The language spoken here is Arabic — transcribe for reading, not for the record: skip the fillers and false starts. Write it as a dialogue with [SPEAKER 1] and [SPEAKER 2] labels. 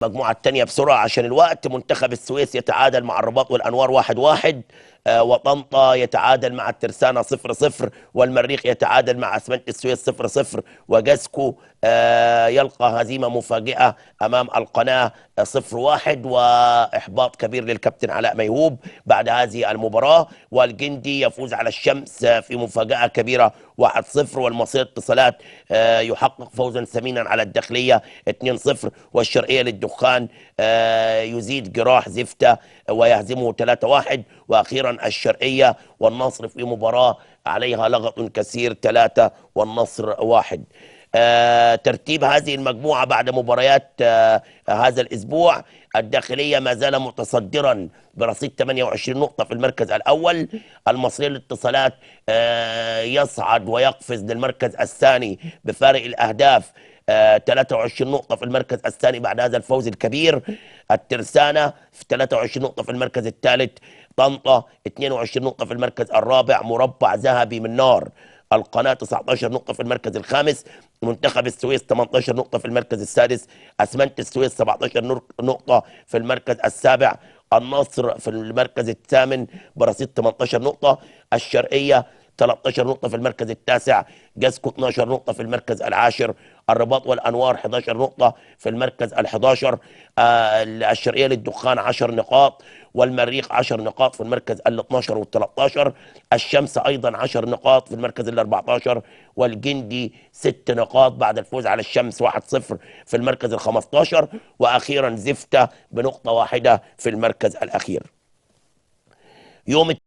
[SPEAKER 1] المجموعة الثانية بسرعة عشان الوقت. منتخب السويس يتعادل مع الرباط والأنوار 1-1، وطنطا يتعادل مع الترسانة 0-0، والمريخ يتعادل مع اسمنت السويس 0-0، وجاسكو يلقى هزيمة مفاجئة أمام القناة 0-1، وإحباط كبير للكابتن علاء ميهوب بعد هذه المباراة. والجندي يفوز على الشمس في مفاجأة كبيرة 1-0، والمصرية اتصالات يحقق فوزا ثمينا على الداخلية 2-0، والشرقية للدخان يزيد جراح زفتة ويهزمه 3-1، وأخيرا الشرقية والنصر في مباراة عليها لغط كثير 3 والنصر 1. ترتيب هذه المجموعة بعد مباريات هذا الأسبوع: الداخلية ما زال متصدرا برصيد 28 نقطة في المركز الأول. المصرية للاتصالات يصعد ويقفز للمركز الثاني بفارق الأهداف 23 نقطة في المركز الثاني بعد هذا الفوز الكبير. الترسانة في 23 نقطة في المركز الثالث. طنطا 22 نقطة في المركز الرابع، مربع ذهبي من نار. القناة 19 نقطة في المركز الخامس. منتخب السويس 18 نقطة في المركز السادس. أسمنت السويس 17 نقطة في المركز السابع. النصر في المركز الثامن برصيد 18 نقطة. الشرقية 13 نقطة في المركز التاسع. جاسكو 12 نقطة في المركز العاشر. الرباط والأنوار 11 نقطة في المركز ال11. الشرقية للدخان 10 نقاط، والمريخ 10 نقاط في المركز ال12 وال13. الشمس أيضا 10 نقاط في المركز ال14، والجندي 6 نقاط بعد الفوز على الشمس 1-0 في المركز ال15، وأخيرا زفتة بنقطة واحدة في المركز الأخير. يوم